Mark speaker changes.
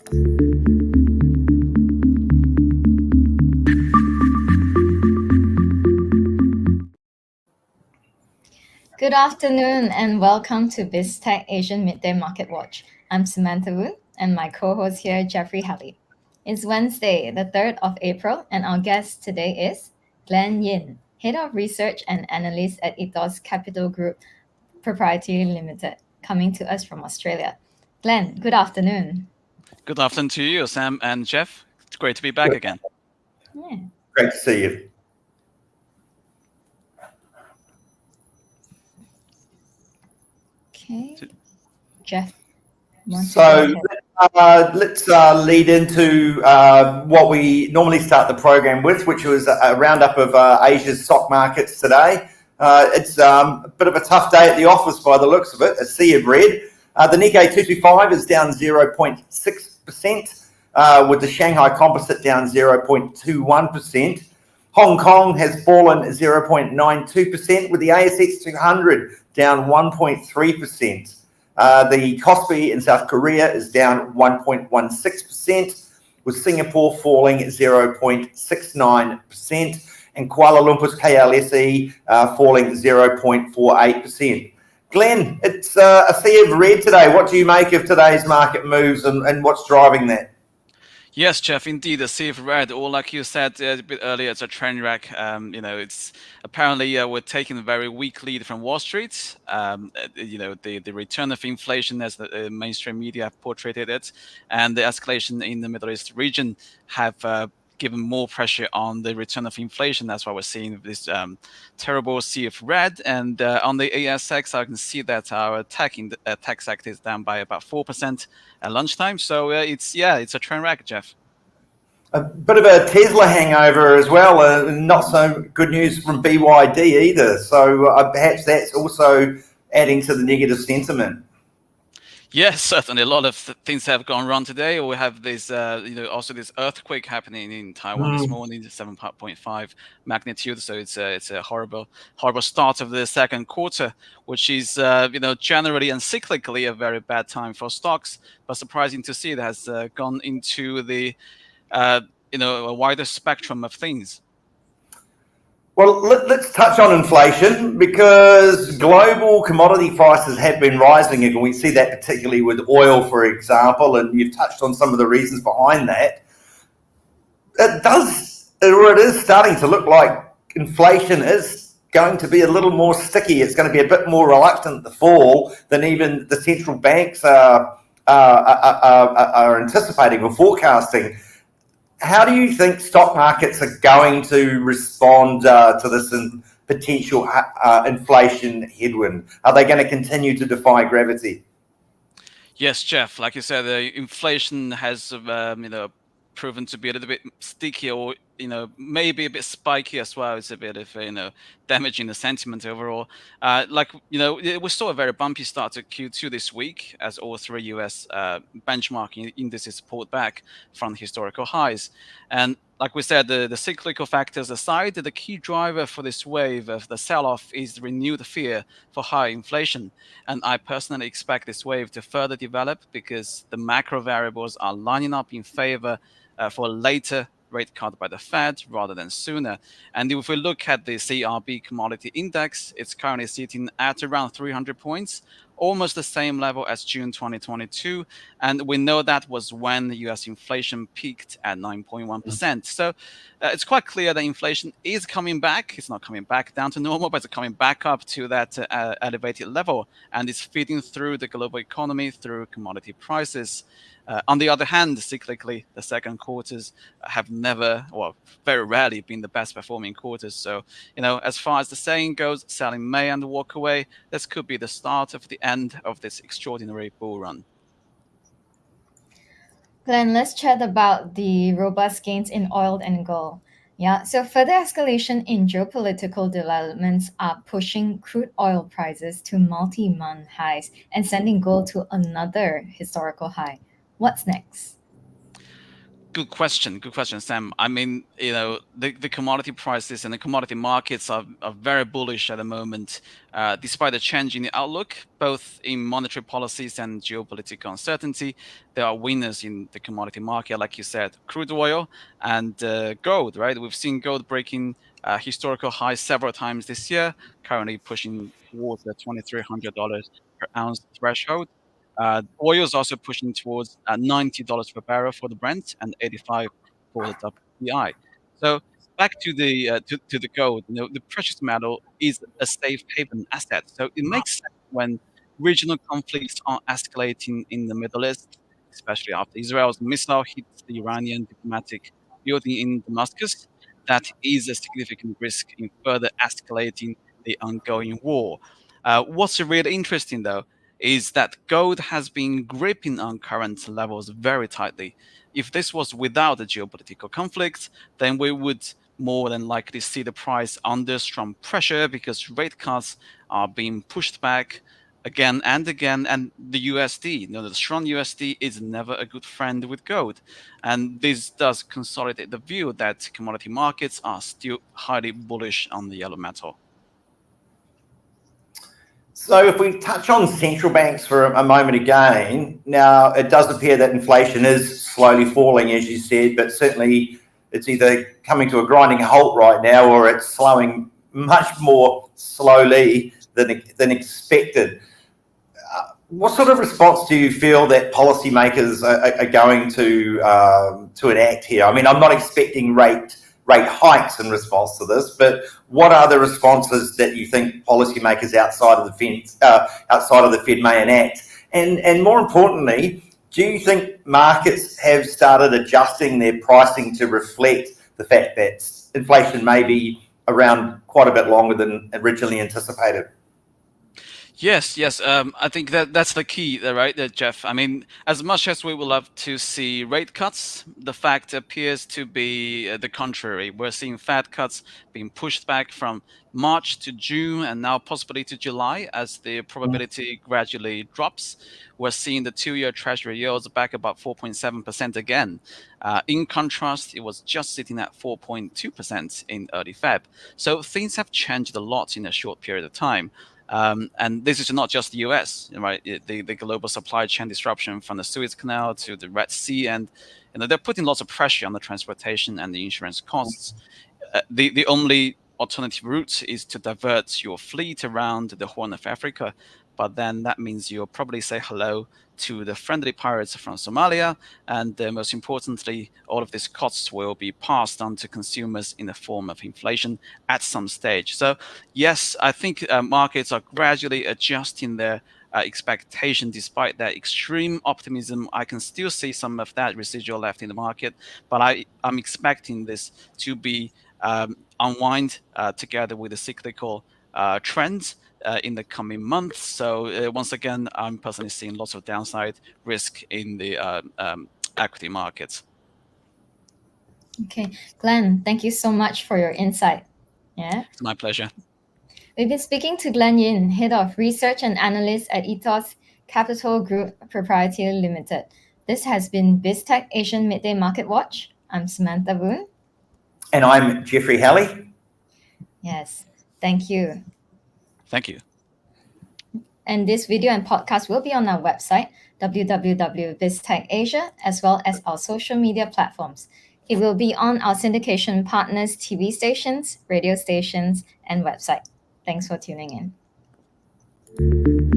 Speaker 1: Good afternoon and welcome to Biztech Asian Midday Market Watch. I'm Samantha Woon and my co-host here, Jeffrey Halley. It's Wednesday, the 3rd of April, and our guest today is Glenn Yin, Head of Research and Analyst at AETOS Capital Group Proprietary Limited, coming to us from Australia. Glenn, good afternoon.
Speaker 2: Good afternoon to you, Sam and Jeff. It's great to be back again.
Speaker 1: Yeah.
Speaker 3: Great to see you.
Speaker 1: Okay. Jeff.
Speaker 3: So let's lead into what we normally start the program with, which was a roundup of Asia's stock markets today. It's a bit of a tough day at the office by the looks of it, a sea of red. The Nikkei 225 is down 0.6%, with the Shanghai Composite down 0.21%. Hong Kong has fallen 0.92%, with the ASX 200 down 1.3%. The Kospi in South Korea is down 1.16%, with Singapore falling 0.69%, and Kuala Lumpur's KLSE falling 0.48%. Glenn, it's a sea of red today. What do you make of today's market moves and what's driving that?
Speaker 2: Yes, Jeff, indeed, a sea of red, or like you said a bit earlier, it's a train wreck. It's apparently we're taking a very weak lead from Wall Street. The return of inflation, as the mainstream media have portrayed it, and the escalation in the Middle East region have given more pressure on the return of inflation. That's why we're seeing this terrible sea of red. And on the ASX, I can see that our tech sector is down by about 4% at lunchtime. So it's a train wreck, Jeff.
Speaker 3: A bit of a Tesla hangover as well, not so good news from BYD either. So perhaps that's also adding to the negative sentiment.
Speaker 2: Yes, certainly. A lot of things have gone wrong today. We have this, also this earthquake happening in Taiwan this morning, 7.5 magnitude. So it's a horrible start of the second quarter, which is, generally and cyclically a very bad time for stocks. But surprising to see it has gone into the, a wider spectrum of things.
Speaker 3: Well, let's touch on inflation, because global commodity prices have been rising, and we see that particularly with oil, for example, and you've touched on some of the reasons behind that. It is starting to look like inflation is going to be a little more sticky. It's going to be a bit more reluctant to fall than even the central banks are anticipating or forecasting. How do you think stock markets are going to respond to this potential inflation headwind? Are they going to continue to defy gravity?
Speaker 2: Yes, Jeff. Like you said, inflation has proven to be a little bit sticky, or maybe a bit spiky as well. It's a bit of damaging the sentiment overall. We saw a very bumpy start to Q2 this week as all three US benchmarking indices pulled back from historical highs. And like we said, the cyclical factors aside, the key driver for this wave of the sell-off is renewed fear for high inflation. And I personally expect this wave to further develop because the macro variables are lining up in favor for a later rate cut by the Fed rather than sooner. And if we look at the CRB commodity index, it's currently sitting at around 300 points, almost the same level as June 2022. And we know that was when the US inflation peaked at 9.1%. So it's quite clear that inflation is coming back. It's not coming back down to normal, but it's coming back up to that elevated level. And it's feeding through the global economy through commodity prices. On the other hand, cyclically, the second quarters have very rarely been the best performing quarters. So, as far as the saying goes, sell in May and walk away. This could be the start of the end of this extraordinary bull run.
Speaker 1: Glenn, let's chat about the robust gains in oil and gold. Yeah, so further escalation in geopolitical developments are pushing crude oil prices to multi-month highs and sending gold to another historical high. What's next?
Speaker 2: Good question, Sam. I mean, the commodity prices and the commodity markets are very bullish at the moment, despite the change in the outlook, both in monetary policies and geopolitical uncertainty. There are winners in the commodity market, like you said, crude oil and gold, right? We've seen gold breaking historical highs several times this year, currently pushing towards the $2,300 per ounce threshold. Oil is also pushing towards $90 per barrel for the Brent and 85 for the WTI. So back to the gold, the precious metal is a safe haven asset. So it makes sense when regional conflicts are escalating in the Middle East, especially after Israel's missile hits the Iranian diplomatic building in Damascus. That is a significant risk in further escalating the ongoing war. What's really interesting, though, is that gold has been gripping on current levels very tightly. If this was without the geopolitical conflicts, then we would more than likely see the price under strong pressure because rate cuts are being pushed back again and again. And the USD, the strong USD is never a good friend with gold. And this does consolidate the view that commodity markets are still highly bullish on the yellow metal.
Speaker 3: So if we touch on central banks for a moment again, now it does appear that inflation is slowly falling, as you said, but certainly it's either coming to a grinding halt right now or it's slowing much more slowly than expected. What sort of response do you feel that policymakers are going to enact here? I mean, I'm not expecting rate hikes in response to this, but what are the responses that you think policymakers outside of the Fed may enact? And more importantly, do you think markets have started adjusting their pricing to reflect the fact that inflation may be around quite a bit longer than originally anticipated?
Speaker 2: Yes. I think that's the key, right, Jeff? I mean, as much as we would love to see rate cuts, the fact appears to be the contrary. We're seeing Fed cuts being pushed back from March to June and now possibly to July as the probability gradually drops. We're seeing the 2-year Treasury yields back about 4.7% again. In contrast, it was just sitting at 4.2% in early Feb. So things have changed a lot in a short period of time. And this is not just the US, right? The global supply chain disruption from the Suez Canal to the Red Sea, and they're putting lots of pressure on the transportation and the insurance costs. The only alternative route is to divert your fleet around the Horn of Africa, but then that means you'll probably say hello to the friendly pirates from Somalia, and most importantly, all of these costs will be passed on to consumers in the form of inflation at some stage. So yes, I think markets are gradually adjusting their expectation. Despite that extreme optimism, I can still see some of that residual left in the market, but I'm expecting this to be unwind together with the cyclical trends in the coming months. So once again, I'm personally seeing lots of downside risk in the equity markets.
Speaker 1: Okay, Glenn, thank you so much for your insight. Yeah,
Speaker 2: it's my pleasure.
Speaker 1: We've been speaking to Glenn Yin, Head of Research and Analyst at AETOS Capital Group Proprietary Limited. This has been Biztech Asian Midday Market Watch. I'm Samantha Boone.
Speaker 3: And I'm Jeffrey Halley.
Speaker 1: Yes, thank you.
Speaker 2: Thank you.
Speaker 1: And this video and podcast will be on our website, www.biztechasia, as well as our social media platforms. It will be on our syndication partners' TV stations, radio stations, and website. Thanks for tuning in.